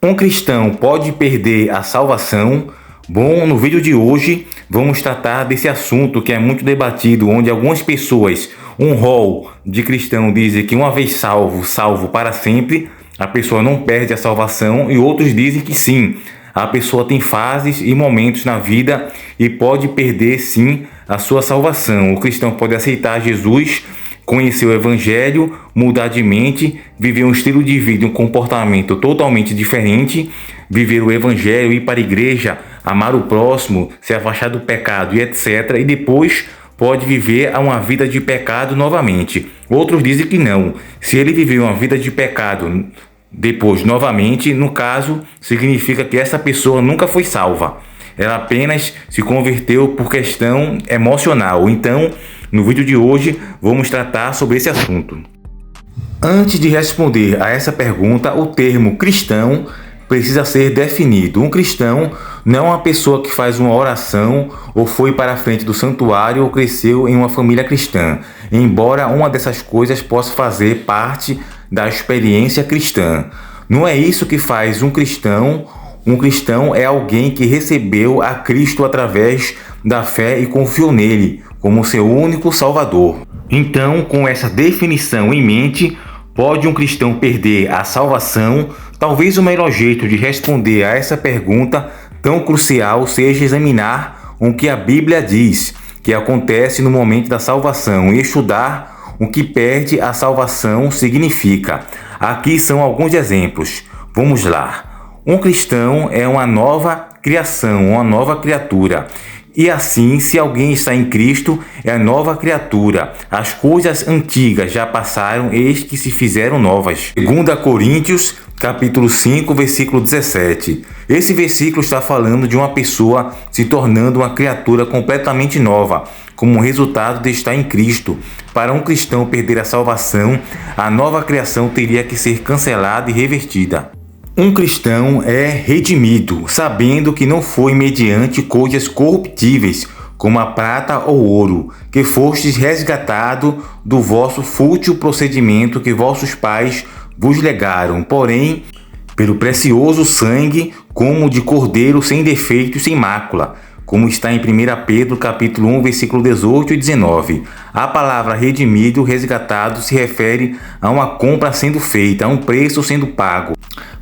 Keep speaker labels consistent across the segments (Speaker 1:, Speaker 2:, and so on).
Speaker 1: Um cristão pode perder a salvação? Bom, no vídeo de hoje vamos tratar desse assunto que é muito debatido, onde algumas pessoas, um rol de cristão, dizem que uma vez salvo, salvo para sempre, a pessoa não perde a salvação, e outros dizem que sim, a pessoa tem fases e momentos na vida e pode perder sim a sua salvação. O cristão pode aceitar Jesus, conhecer o Evangelho, mudar de mente, viver um estilo de vida, um comportamento totalmente diferente, viver o Evangelho, ir para a igreja, amar o próximo, se afastar do pecado e etc. E depois pode viver uma vida de pecado novamente. Outros dizem que não. Se ele viver uma vida de pecado depois novamente, no caso, significa que essa pessoa nunca foi salva. Ela apenas se converteu por questão emocional. Então, no vídeo de hoje, vamos tratar sobre esse assunto. Antes de responder a essa pergunta, o termo cristão precisa ser definido. Um cristão não é uma pessoa que faz uma oração ou foi para a frente do santuário ou cresceu em uma família cristã, embora uma dessas coisas possa fazer parte da experiência cristã. Não é isso que faz um cristão. Um cristão é alguém que recebeu a Cristo através da fé e confiou nele como seu único Salvador. Então, com essa definição em mente, pode um cristão perder a salvação? Talvez o melhor jeito de responder a essa pergunta tão crucial seja examinar o que a Bíblia diz que acontece no momento da salvação e estudar o que perde a salvação significa. Aqui são alguns exemplos. Vamos lá. Um cristão é uma nova criação, uma nova criatura. E assim, se alguém está em Cristo, é nova criatura. As coisas antigas já passaram, eis que se fizeram novas. 2 Coríntios, capítulo 5, versículo 17. Esse versículo está falando de uma pessoa se tornando uma criatura completamente nova, como resultado de estar em Cristo. Para um cristão perder a salvação, a nova criação teria que ser cancelada e revertida. Um cristão é redimido, sabendo que não foi mediante coisas corruptíveis, como a prata ou ouro, que fostes resgatado do vosso fútil procedimento que vossos pais vos legaram, porém, pelo precioso sangue, como de cordeiro sem defeito e sem mácula, como está em 1 Pedro capítulo 1, versículo 18 e 19. A palavra redimido, resgatado, se refere a uma compra sendo feita, a um preço sendo pago.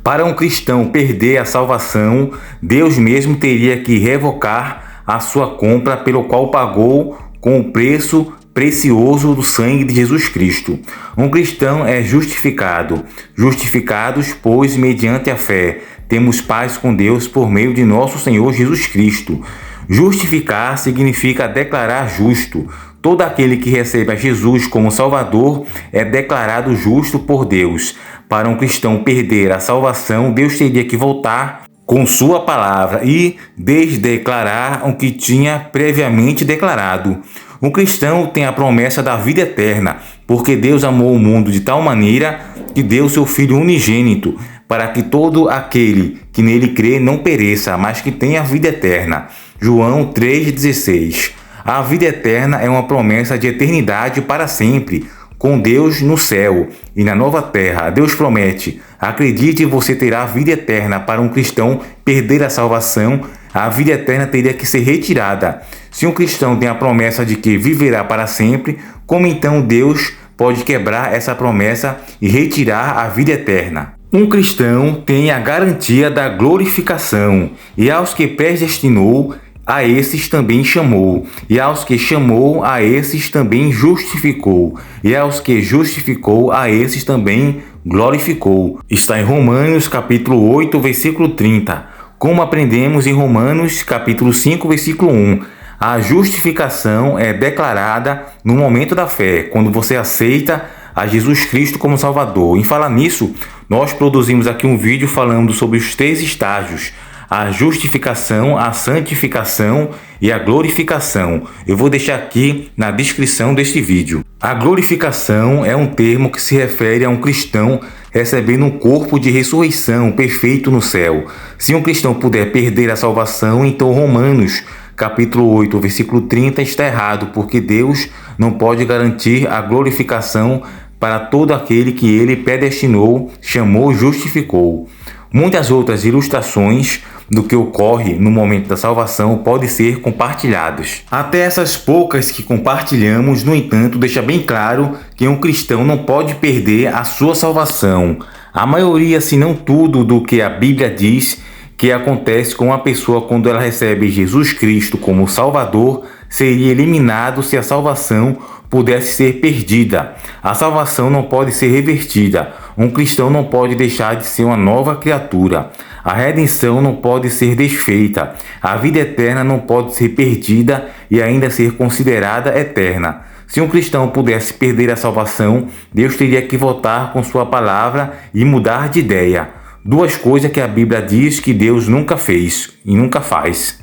Speaker 1: Para um cristão perder a salvação, Deus mesmo teria que revocar a sua compra, pelo qual pagou com o preço precioso do sangue de Jesus Cristo. Um cristão é justificado. Justificados, pois, mediante a fé, temos paz com Deus por meio de nosso Senhor Jesus Cristo. Justificar significa declarar justo. Todo aquele que recebe a Jesus como Salvador é declarado justo por Deus. Para um cristão perder a salvação, Deus teria que voltar com sua palavra e desdeclarar o que tinha previamente declarado. Um cristão tem a promessa da vida eterna, porque Deus amou o mundo de tal maneira que deu seu Filho unigênito, para que todo aquele que nele crê não pereça, mas que tenha a vida eterna. João 3,16. A vida eterna é uma promessa de eternidade para sempre, com Deus no céu e na nova terra. Deus promete: acredite, você terá a vida eterna. Para um cristão perder a salvação, a vida eterna teria que ser retirada. Se um cristão tem a promessa de que viverá para sempre, como então Deus pode quebrar essa promessa e retirar a vida eterna? Um cristão tem a garantia da glorificação, e aos que predestinou, a esses também chamou, e aos que chamou, a esses também justificou, e aos que justificou, a esses também glorificou. Está em Romanos capítulo 8, versículo 30. Como aprendemos em Romanos capítulo 5, versículo 1. A justificação é declarada no momento da fé, quando você aceita a Jesus Cristo como Salvador. Em falar nisso, nós produzimos aqui um vídeo falando sobre os 3 estágios: a justificação, a santificação e a glorificação. Eu vou deixar aqui na descrição deste vídeo. A glorificação é um termo que se refere a um cristão recebendo um corpo de ressurreição perfeito no céu. Se um cristão puder perder a salvação, então Romanos capítulo 8, versículo 30 está errado, porque Deus não pode garantir a glorificação para todo aquele que ele predestinou, chamou, justificou. Muitas outras ilustrações do que ocorre no momento da salvação podem ser compartilhadas. Até essas poucas que compartilhamos, no entanto, deixa bem claro que um cristão não pode perder a sua salvação. A maioria, se não tudo, do que a Bíblia diz que acontece com uma pessoa quando ela recebe Jesus Cristo como Salvador, seria eliminado se a salvação pudesse ser perdida. A salvação não pode ser revertida. Um cristão não pode deixar de ser uma nova criatura. A redenção não pode ser desfeita. A vida eterna não pode ser perdida e ainda ser considerada eterna. Se um cristão pudesse perder a salvação, Deus teria que voltar com sua palavra e mudar de ideia. Duas coisas que a Bíblia diz que Deus nunca fez e nunca faz.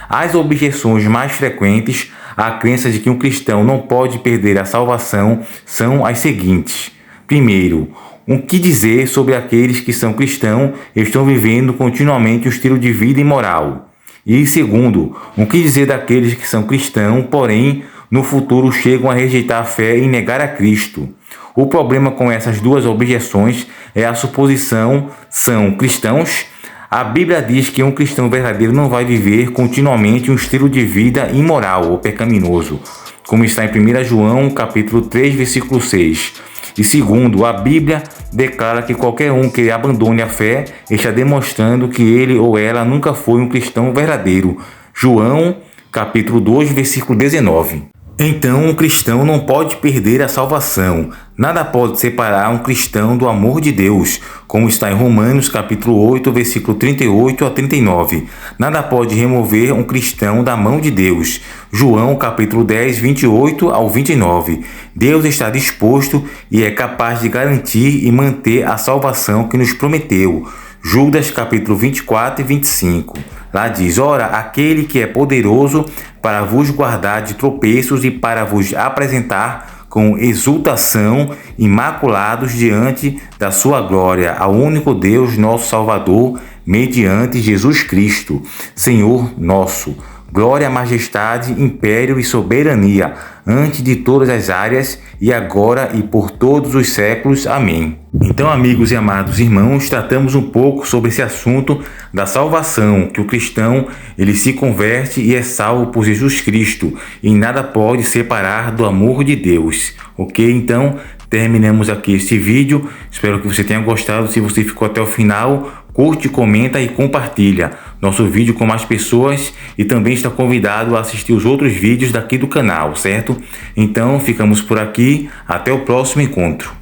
Speaker 1: As objeções mais frequentes à crença de que um cristão não pode perder a salvação são as seguintes. Primeiro, o que dizer sobre aqueles que são cristãos e estão vivendo continuamente um estilo de vida imoral? E segundo, o que dizer daqueles que são cristãos, porém, no futuro chegam a rejeitar a fé e negar a Cristo? O problema com essas duas objeções é a suposição são cristãos. A Bíblia diz que um cristão verdadeiro não vai viver continuamente um estilo de vida imoral ou pecaminoso, como está em 1 João, capítulo 3, versículo 6. E segundo, a Bíblia declara que qualquer um que abandone a fé está demonstrando que ele ou ela nunca foi um cristão verdadeiro. João, capítulo 2, versículo 19. Então, um cristão não pode perder a salvação. Nada pode separar um cristão do amor de Deus, como está em Romanos, capítulo 8, versículo 38 a 39. Nada pode remover um cristão da mão de Deus. João, capítulo 10, 28 ao 29. Deus está disposto e é capaz de garantir e manter a salvação que nos prometeu. Judas, capítulo 24 e 25. Lá diz: ora, aquele que é poderoso para vos guardar de tropeços e para vos apresentar com exultação, imaculados diante da sua glória, ao único Deus, nosso Salvador, mediante Jesus Cristo, Senhor nosso. Glória, majestade, império e soberania, antes de todas as áreas, e agora e por todos os séculos. Amém. Então, amigos e amados irmãos, tratamos um pouco sobre esse assunto da salvação, que o cristão ele se converte e é salvo por Jesus Cristo, e nada pode separar do amor de Deus. Ok? Então, terminamos aqui este vídeo. Espero que você tenha gostado. Se você ficou até o final, curte, comenta e compartilha nosso vídeo com mais pessoas, e também está convidado a assistir os outros vídeos daqui do canal, certo? Então, ficamos por aqui. Até o próximo encontro.